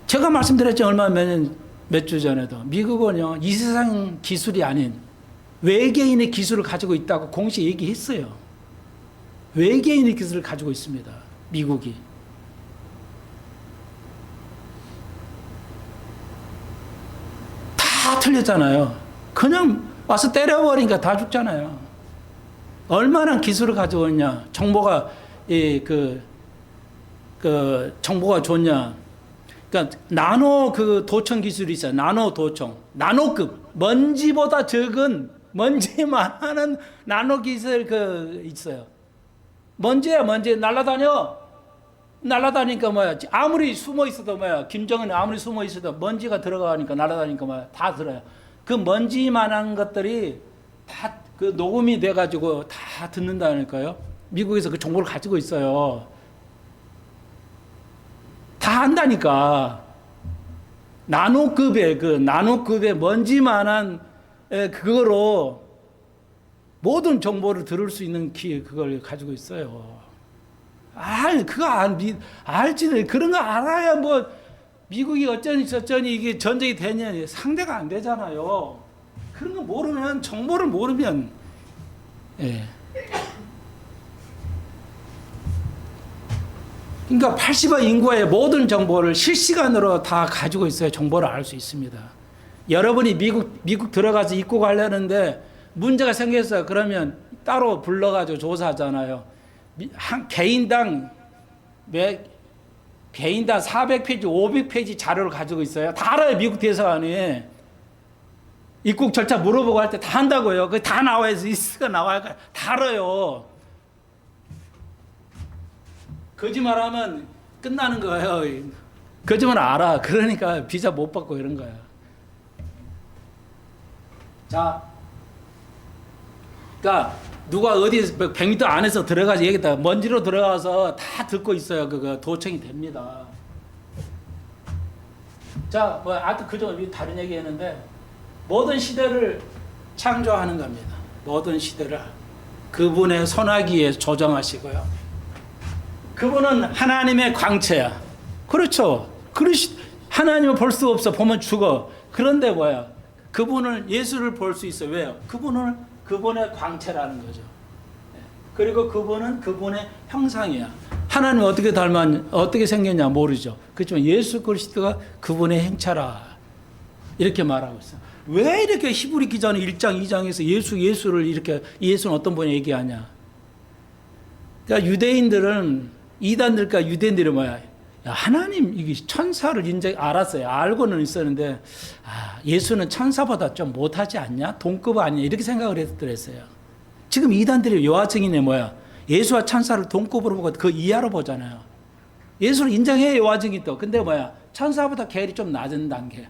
제가 말씀드렸죠. 몇 주 전에도 미국은요 이 세상 기술이 아닌 외계인의 기술을 가지고 있다고 공식 얘기했어요. 외계인의 기술을 가지고 있습니다. 미국이. 다 틀렸잖아요. 그냥 와서 때려버리니까 다 죽잖아요. 얼마나 기술을 가지고 있냐. 정보가 정보가 좋냐. 그러니까 나노 도청 기술이 있어요. 나노 도청. 나노급. 먼지보다 적은 먼지만한 나노 기술 있어요. 먼지 날아다녀. 날아다니까 뭐야. 아무리 숨어 있어도 뭐야. 김정은이 아무리 숨어 있어도 먼지가 들어가니까 날아다니까 뭐야. 다 들어요. 그 먼지만한 것들이 다 녹음이 돼가지고 다 듣는다니까요. 미국에서 그 정보를 가지고 있어요. 다 한다니까. 나노급의 먼지만한 그거로 모든 정보를 들을 수 있는 그걸 가지고 있어요. 알지. 그런 거 알아야 뭐 미국이 어쩌니 저쩌니 이게 전쟁이 되냐 상대가 안 되잖아요. 그런 거 모르면 정보를 모르면 예. 그러니까 80억 인구의 모든 정보를 실시간으로 다 가지고 있어야 정보를 알 수 있습니다. 여러분이 미국 들어가서 입국 하려는데 문제가 생겼어요. 그러면 따로 불러가지고 조사하잖아요. 개인당 400페이지, 500페이지 자료를 가지고 있어요. 다 알아요. 미국 대사관이. 입국 절차 물어보고 할 때 다 한다고요. 그 다 나와야 리스트가 나와야 다 알아요. 거짓말하면 끝나는 거예요. 거짓말 알아. 그러니까 비자 못 받고 이런 거야. 자, 그러니까 누가 어디 100m 안에서 들어가서 얘기했다. 먼지로 들어가서 다 듣고 있어요. 그거 도청이 됩니다. 자, 뭐 하여튼 그저 다른 얘기했는데 모든 시대를 창조하는 겁니다. 모든 시대를 그분의 손아귀에 조정하시고요. 그분은 하나님의 광채야. 그렇죠. 하나님을 볼 수 없어. 보면 죽어. 그런데 뭐야? 그분을 예수를 볼 수 있어. 왜요? 그분의 광채라는 거죠. 그리고 그분은 그분의 형상이야. 하나님 어떻게 생겼냐 모르죠. 그렇지만 예수 그리스도가 그분의 행차라. 이렇게 말하고 있어. 왜 이렇게 히브리 기자는 1장, 2장에서 예수를 이렇게 예수는 어떤 분이 얘기하냐. 그러니까 이단들과 유대인들이 뭐야? 야, 하나님 이게 천사를 알았어요. 알고는 있었는데 예수는 천사보다 좀 못하지 않냐? 동급 아니냐? 이렇게 생각을 했더랬어요. 지금 이단들이 요하증이네 뭐야? 예수와 천사를 동급으로 보고 그 이하로 보잖아요. 예수를 인정해 요하증이 또. 근데 뭐야? 천사보다 계율이 좀 낮은 단계.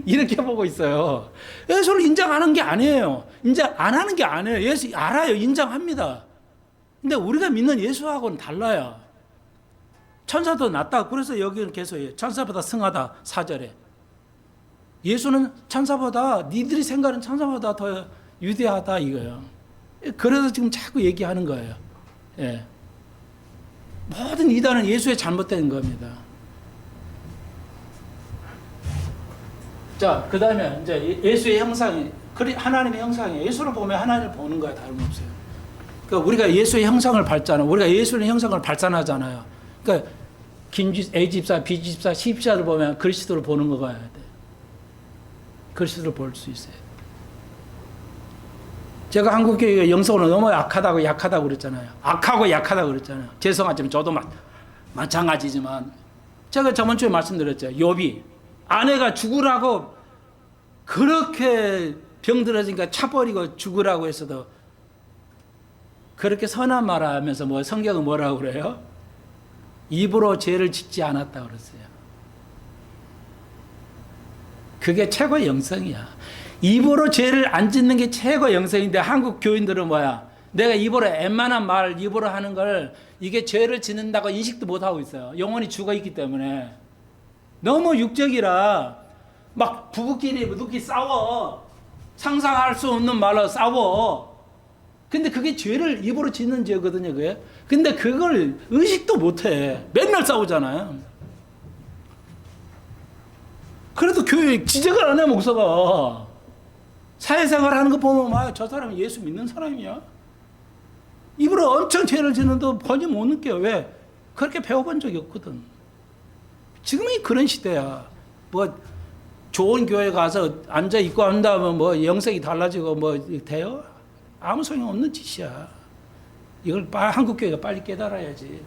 이렇게 보고 있어요. 예수를 인정하는 게 아니에요. 인정 안 하는 게 아니에요. 예수 알아요. 인정합니다. 근데 우리가 믿는 예수하고는 달라요. 천사도 낫다. 그래서 여기는 계속 천사보다 승하다. 4절에. 예수는 천사보다 니들이 생각하는 천사보다 더 위대하다 이거예요. 그래서 지금 자꾸 얘기하는 거예요. 예. 모든 이단은 예수의 잘못된 겁니다. 자, 그 다음에 이제 예수의 형상이, 하나님의 형상이에요. 예수를 보면 하나님을 보는 거야. 다름없어요. 그러니까 우리가 예수의 형상을 밟잖아요. 우리가 예수의 형상을 발산하잖아요. 그러니까 A집사, B집사, C집사를 보면 그리스도를 보는 거가 돼. 그리스도를 볼 수 있어요. 제가 한국교회 영성으로 너무 약하다고 그랬잖아요. 악하고 약하다고 그랬잖아요. 죄송하지만 저도 마찬가지지만 제가 저번 주에 말씀드렸죠. 욥이 아내가 죽으라고 그렇게 병들어지니까 차버리고 죽으라고 했어도 그렇게 선한 말 하면서 뭐 성경은 뭐라고 그래요? 입으로 죄를 짓지 않았다 그랬어요. 그게 최고의 영성이야. 입으로 죄를 안 짓는 게 최고 영성인데 한국 교인들은 뭐야? 내가 입으로 웬만한 말 입으로 하는 걸 이게 죄를 짓는다고 인식도 못하고 있어요. 영혼이 죽어있기 때문에. 너무 육적이라 막 부부끼리 누끼 싸워. 상상할 수 없는 말로 싸워. 근데 그게 죄를 입으로 짓는 죄거든요. 그게. 근데 그걸 의식도 못해. 맨날 싸우잖아요. 그래도 교회 지적을 안 해, 목사가. 사회생활 하는 거 보면 저 사람이 예수 믿는 사람이야. 입으로 엄청 죄를 짓는데 전혀 못 느껴요. 왜? 그렇게 배워본 적이 없거든. 지금이 그런 시대야. 뭐 좋은 교회 가서 앉아 있고 한다면 뭐 영성이 달라지고 뭐 돼요? 아무 소용 없는 짓이야. 이걸 한국 교회가 빨리 깨달아야지.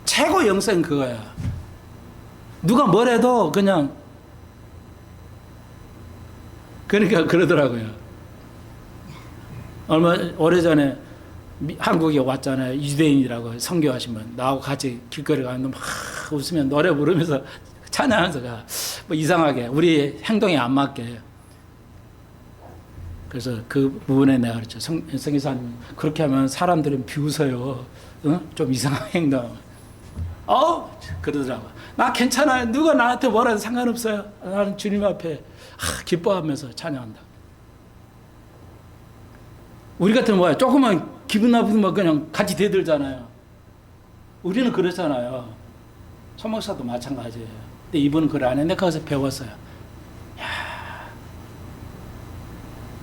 최고 영성 그거야. 누가 뭐래도 그냥 그러니까 그러더라고요. 얼마 오래전에 한국에 왔잖아요. 유대인이라고 선교하신 분. 나하고 같이 길거리 가는데 막 웃으면 노래 부르면서 찬양하면서 가. 뭐 이상하게 우리 행동에 안 맞게. 그래서 그 부분에 내가 그랬죠. 성기사님 그렇게 하면 사람들은 비웃어요. 응? 좀 이상한 행동. 그러더라고. 나 괜찮아요. 누가 나한테 뭐라도 상관없어요. 나는 주님 앞에 기뻐하면서 찬양한다. 우리 같은 뭐야? 조금만 기분 나쁘면 그냥 같이 대들잖아요. 우리는 그렇잖아요. 소목사도 마찬가지예요. 근데 이분은 그걸 안 해. 내가 거기서 배웠어요.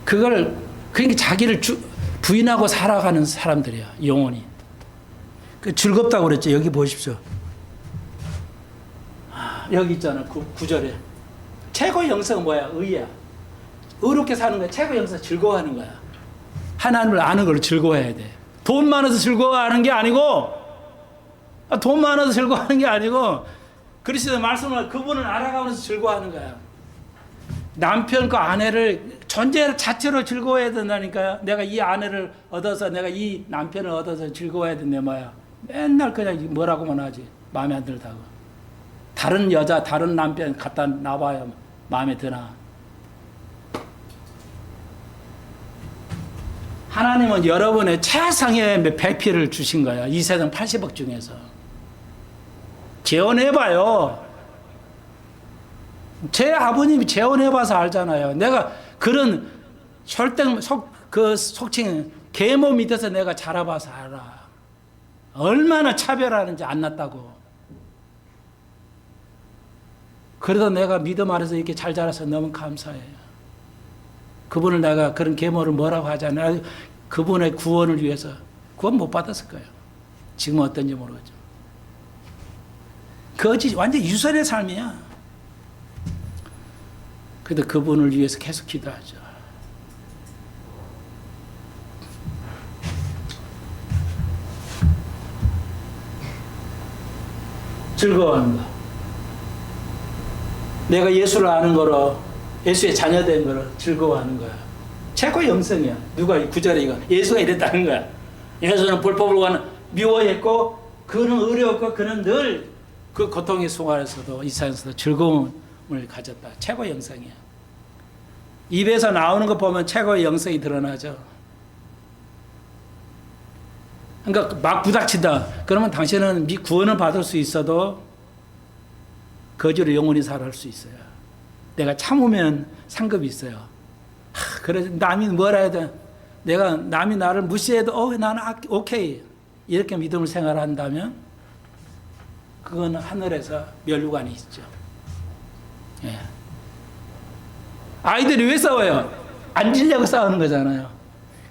그러니까 자기를 부인하고 살아가는 사람들이야. 영혼이. 즐겁다고 그랬죠. 여기 보십시오. 여기 있잖아. 9절에. 최고의 영성은 뭐야? 의야. 의롭게 사는 거야. 최고의 영성은 즐거워하는 거야. 하나님을 아는 걸로 즐거워해야 돼. 돈 많아서 즐거워하는 게 아니고, 돈 많아서 즐거워하는 게 아니고, 그리스도의 말씀을 그분을 알아가면서 즐거워하는 거야. 남편과 아내를 존재 자체로 즐거워해야 된다니까요. 내가 이 아내를 얻어서, 내가 이 남편을 얻어서 즐거워해야 된대 뭐야. 맨날 그냥 뭐라고만 하지. 마음에 안 들다고. 다른 여자, 다른 남편 갖다 놔봐야 마음에 드나. 하나님은 여러분의 최상의 배필을 주신 거야. 이 세상 80억 중에서. 재혼해봐요. 제 아버님이 재혼해봐서 알잖아요. 내가 그런 속칭 계모 밑에서 내가 자라봐서 알아. 얼마나 차별하는지 안 났다고. 그래도 내가 믿음 아래서 이렇게 잘 자라서 너무 감사해요. 그분을 내가 그런 계모를 뭐라고 하잖아요. 그분의 구원을 위해서 구원 못 받았을 거예요. 지금 어떤지 모르겠죠. 거짓 완전 유선의 삶이야. 그래도 그분을 위해서 계속 기도하죠. 즐거워하는 거. 내가 예수를 아는 거로 예수의 자녀된 거로 즐거워하는 거야. 최고의 영성이야. 누가 이 구절에 이거 예수가 이랬다는 거야. 예수는 불법을 미워했고 그는 어려웠고 그는 늘 그 고통의 순간에서도 이 세상에서도 즐거움을 가졌다. 최고의 영성이야. 입에서 나오는 거 보면 최고의 영성이 드러나죠. 그러니까 막 부닥친다. 그러면 당신은 구원을 받을 수 있어도 거지로 영원히 살아갈 수 있어요. 내가 참으면 상급이 있어요. 그래서 남이 뭐라 해도 내가 남이 나를 무시해도 나는 오케이 이렇게 믿음을 생활한다면 그건 하늘에서 멸류관이 있죠. 예. 아이들이 왜 싸워요? 안 지려고 싸우는 거잖아요.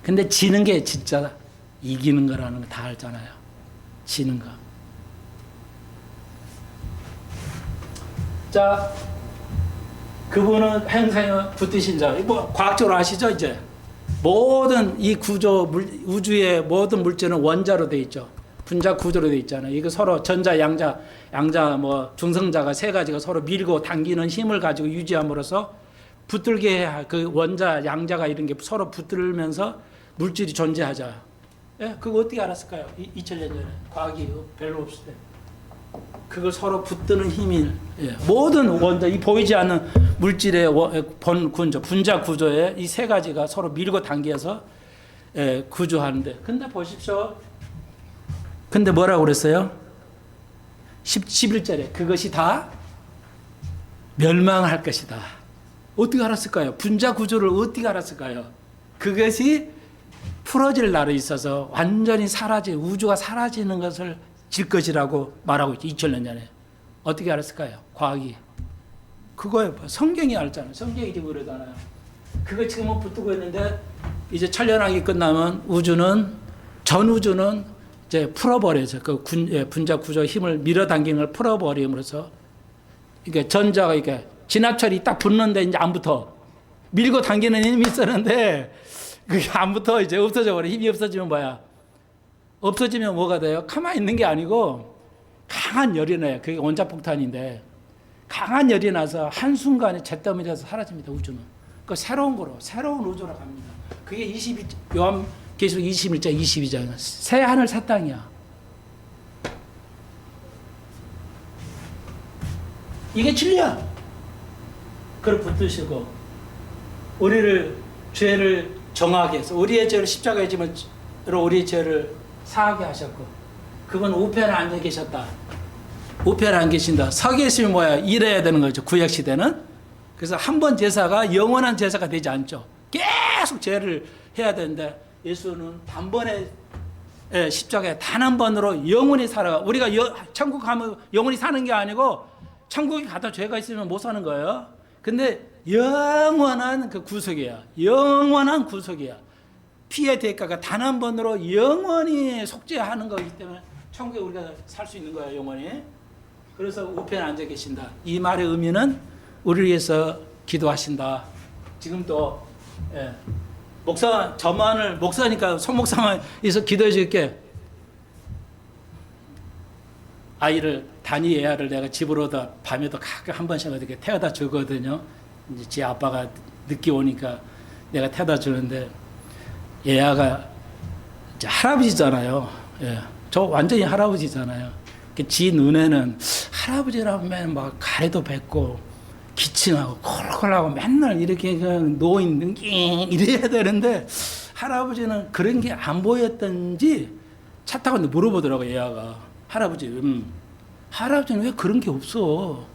근데 지는 게 진짜 이기는 거라는 거 다 알잖아요. 지는 거. 자, 그분은 행성에 붙으신 자. 뭐 과학적으로 아시죠? 이제 모든 이 구조 우주의 모든 물질은 원자로 돼 있죠. 분자 구조로 돼 있잖아요. 이거 서로 전자, 양자 뭐 중성자가 세 가지가 서로 밀고 당기는 힘을 가지고 유지함으로써 붙들게 그 원자, 양자가 이런 게 서로 붙들면서 물질이 존재하자. 예, 그거 어떻게 알았을까요? 2000년 전에 과학이 별로 없을 때. 그걸 서로 붙드는 힘이 모든 원자, 이 보이지 않는 물질의 본군조, 분자 구조에 이 세 가지가 서로 밀고 당겨서 구조하는데, 근데 보십시오. 근데 뭐라고 그랬어요? 11절에 그것이 다 멸망할 것이다. 어떻게 알았을까요? 분자 구조를 어떻게 알았을까요? 그것이 풀어질 날에 있어서 완전히 우주가 사라지는 것을 질 것이라고 말하고 있죠. 2000년 전에. 어떻게 알았을까요? 과학이. 그거예요. 성경이 알잖아요. 성경이 지금 그러잖아요. 그거 지금은 붙들고 있는데 이제 천년왕이 끝나면 전 우주는 이제 풀어버려서 그 분자 구조 힘을 밀어당기는 걸 풀어버림으로써 이게 전자가 이렇게 진압철이 딱 붙는데 이제 안 붙어. 밀고 당기는 힘이 있었는데 그게 안 붙어. 이제 없어져 버려. 힘이 없어지면 뭐야? 없어지면 뭐가 돼요? 가만히 있는 게 아니고 강한 열이 나요. 그게 원자폭탄인데 강한 열이 나서 한순간에 잿더미에서 사라집니다. 우주는. 그 새로운 우주로 갑니다. 그게 요한계시록 21장 22장 새 하늘 새 땅이야. 이게 진리야. 그걸 붙드시고 우리를 죄를 정하게 해서 우리의 죄를 십자가에 지면 우리의 죄를 사하게 하셨고, 그분 우편에 앉아 계셨다. 우편에 앉아 계신다. 서 계시면 뭐야? 일해야 되는 거죠. 구약시대는. 그래서 한 번 제사가 영원한 제사가 되지 않죠. 계속 죄를 해야 되는데 예수는 단번에 십자가에 단 한 번으로 영원히 살아가. 우리가 천국 가면 영원히 사는 게 아니고 천국에 가다 죄가 있으면 못 사는 거예요. 근데 영원한 그 구속이야. 영원한 구속이야. 피의 대가가 단 한 번으로 영원히 속죄하는 거기 때문에 천국에 우리가 살 수 있는 거예요. 영원히. 그래서 우편에 앉아 계신다. 이 말의 의미는 우리를 위해서 기도하신다. 지금도 목사니까 손목사만 있어 기도해 줄게. 단위 애아를 내가 집으로 밤에도 가끔 한 번씩 어떻게 태워다 주거든요. 이제 지 아빠가 늦게 오니까 내가 태워다 주는데 애아가 이제 할아버지잖아요. 예. 저 완전히 할아버지잖아요. 지 눈에는 할아버지라면 막 가래도 뱉고 기침하고 콜콜하고 맨날 이렇게 그냥 노인 능깅 이래야 되는데 할아버지는 그런 게 안 보였던지 차 타고 물어보더라고요. 애아가 할아버지는 왜 그런 게 없어?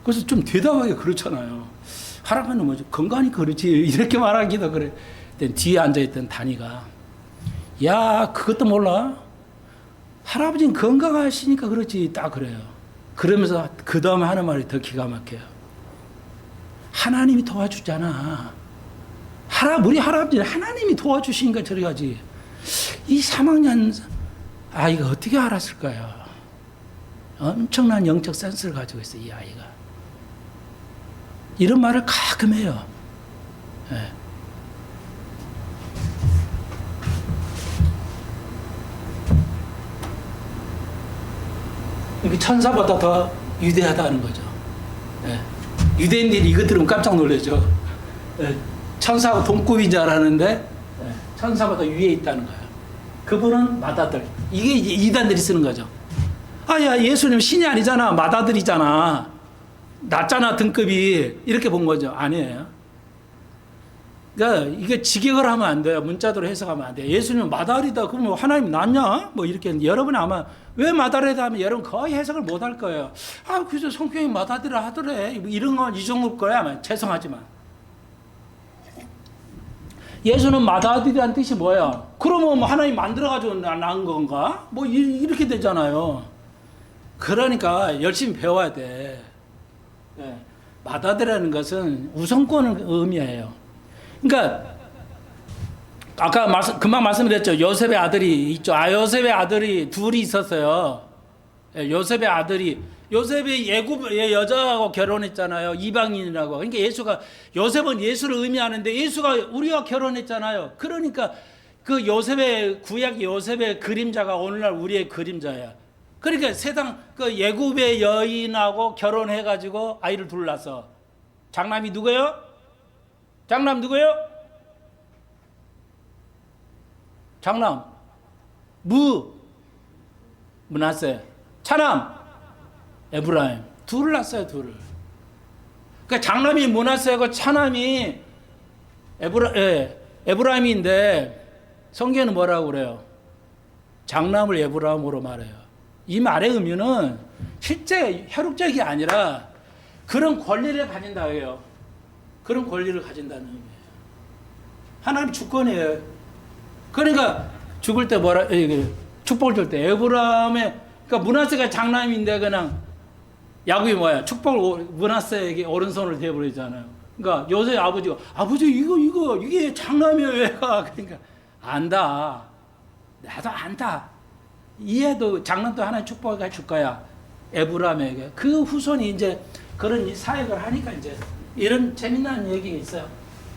그래서 좀 대담하게 그렇잖아요. 할아버지는 뭐지? 건강하니까 그렇지. 이렇게 말하기도 그래. 뒤에 앉아있던 단이가 야 그것도 몰라? 할아버지는 건강하시니까 그렇지. 딱 그래요. 그러면서 그 다음에 하는 말이 더 기가 막혀요. 하나님이 도와주잖아. 우리 할아버지는 하나님이 도와주시니까 저리 가지. 이 3학년 아이가 어떻게 알았을까요? 엄청난 영적 센스를 가지고 있어요. 이 아이가. 이런 말을 가끔 해요. 네. 이게 천사보다 더 위대하다는 거죠. 예. 유대인들이 이거 들으면 깜짝 놀라죠. 예. 천사하고 동급인 줄 알았는데 예. 천사보다 위에 있다는 거예요. 그분은 맏아들. 이게 이단들이 쓰는 거죠. 야 예수님 신이 아니잖아. 맏아들이잖아. 낮잖아 등급이. 이렇게 본 거죠. 아니에요. 그러니까 이게 직역을 하면 안 돼요. 문자대로 해석하면 안 돼요. 예수님은 맏아들이다. 그러면 하나님 낫냐? 뭐 이렇게 여러분 아마 왜 맏아들이다 하면 여러분 거의 해석을 못 할 거예요. 그래서 성경이 맏아들이라 하더래. 이런 건 이 정도일 거야. 아마 죄송하지만. 예수는 맏아들이라는 뜻이 뭐야? 그러면 뭐 하나님 만들어가지고 낳은 건가? 뭐 이렇게 되잖아요. 그러니까 열심히 배워야 돼. 네. 맏아들이라는 것은 우선권을 의미해요. 그러니까 아까 금방 말씀드렸죠. 요셉의 아들이 있죠. 요셉의 아들이 둘이 있었어요. 요셉의 아들이 요셉이 예굽의 여자하고 결혼했잖아요. 이방인이라고. 그러니까 요셉은 예수를 의미하는데 예수가 우리와 결혼했잖아요. 그러니까 그 요셉의 구약 요셉의 그림자가 오늘날 우리의 그림자야. 그러니까 세상 그 예굽의 여인하고 결혼해 가지고 아이를 둘 낳았어. 장남이 누구예요? 장남 누구예요? 장남 문하세. 차남 에브라임. 둘을 낳았어요. 둘을. 그러니까 장남이 문하세고 차남이 에브라임인데 성경에는 뭐라고 그래요? 장남을 에브라임으로 말해요. 이 말의 의미는 실제 혈육적이 아니라 그런 권리를 가진다 해요. 그런 권리를 가진다는 의미예요. 하나님 주권이에요. 그러니까 죽을 때 축복을 줄 때 에브라임의 그러니까 문하세가 장남인데 그냥 야곱이 뭐야? 축복을 문하세에게 오른손을 대버리잖아요. 그러니까 요셉 아버지가 아버지 이게 장남이에요. 얘가 그러니까 안다. 나도 안다. 이해도 장남도 하나님 축복을 줄 거야. 에브라임에게. 그 후손이 이제 그런 사역을 하니까 이제 이런 재미난 얘기가 있어요.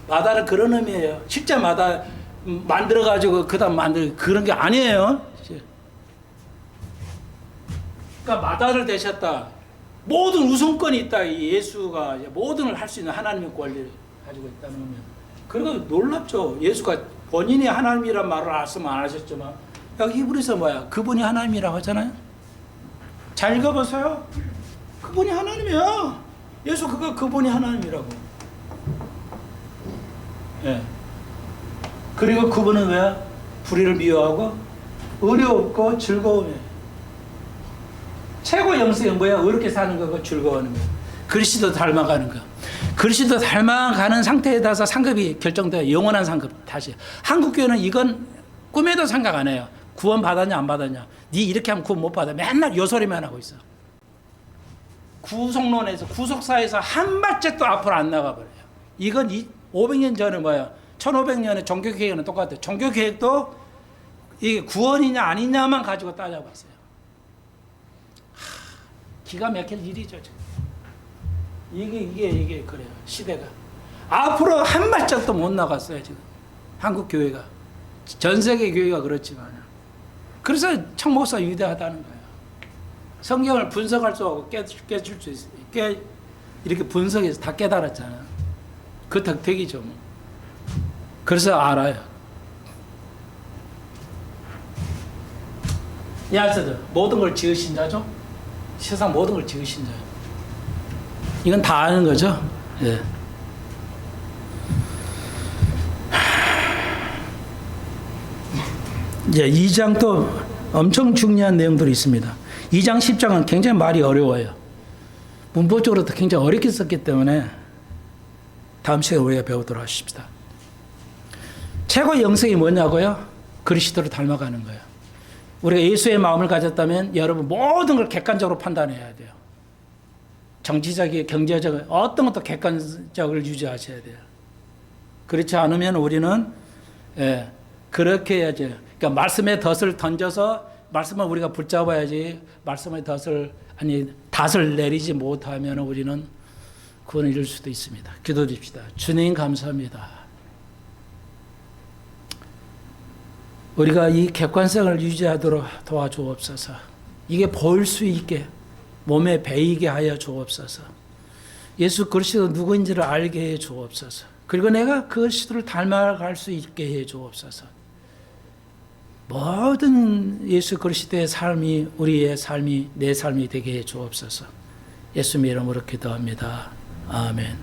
마다는 그런 의미예요. 실제 마다 만들어가지고 그다음 그런 게 아니에요. 그러니까 마다를 되셨다. 모든 우선권이 있다. 예수가 모든 걸 할 수 있는 하나님의 권리를 가지고 있다는 의미. 그리고 놀랍죠. 예수가 본인이 하나님이란 말을 말씀 안 하셨지만 여기 히브리서 뭐야? 그분이 하나님이라고 하잖아요. 잘 읽어보세요. 그분이 하나님이야. 예수 그분이 하나님이라고. 예. 그리고 그분은 왜 불의를 미워하고 의리 없고 즐거움에 최고 영생은 뭐야? 어렵게 사는 거고 즐거워하는 거. 그리스도 닮아가는 거. 그리스도 닮아가는 상태에 따라서 상급이 결정돼요. 영원한 상급 다시. 한국교회는 이건 꿈에도 생각 안 해요. 구원 받았냐 안 받았냐. 네 이렇게 하면 구원 못 받아. 맨날 요 소리만 하고 있어. 구속론에서 구속사에서 한 발짝도 앞으로 안 나가버려요. 이건 500년 전에 뭐야? 1500년에 종교개혁은 똑같아요. 종교개혁도 이게 구원이냐 아니냐만 가지고 따져봤어요. 기가 막힐 일이죠. 지금. 이게 그래요. 시대가. 앞으로 한 발짝도 못 나갔어요. 지금. 한국 교회가. 전 세계 교회가 그렇지만. 그래서 청목사 위대하다는 거예요. 성경을 분석할 수 없고 깨줄 수 있어요. 이렇게 분석해서 다 깨달았잖아요. 그 덕택이죠. 뭐. 그래서 알아요. 야스들 모든 걸 지으신 자죠. 세상 모든 걸 지으신 자. 이건 다 아는 거죠. 예. 이제 2장 또 엄청 중요한 내용들이 있습니다. 2장 10장은 굉장히 말이 어려워요. 문법적으로도 굉장히 어렵게 썼기 때문에 다음 시간에 우리가 배우도록 하십시다. 최고의 영생이 뭐냐고요? 그리스도를 닮아가는 거예요. 우리가 예수의 마음을 가졌다면 여러분 모든 걸 객관적으로 판단해야 돼요. 정치적인, 경제적인 어떤 것도 객관적을 유지하셔야 돼요. 그렇지 않으면 우리는 그렇게 해야죠. 그러니까 말씀의 덫을 던져서 말씀을 우리가 붙잡아야지 말씀의 닷을 내리지 못하면 우리는 구원을 잃을 수도 있습니다. 기도드립시다. 주님 감사합니다. 우리가 이 객관성을 유지하도록 도와주옵소서. 이게 보일 수 있게 몸에 배이게 하여 주옵소서. 예수 그리스도 누구인지를 알게 해 주옵소서. 그리고 내가 그리스도를 닮아갈 수 있게 해 주옵소서. 모든 예수 그리스도의 삶이 우리의 삶이 내 삶이 되게 해 주옵소서. 예수님 이름으로 기도합니다. 아멘.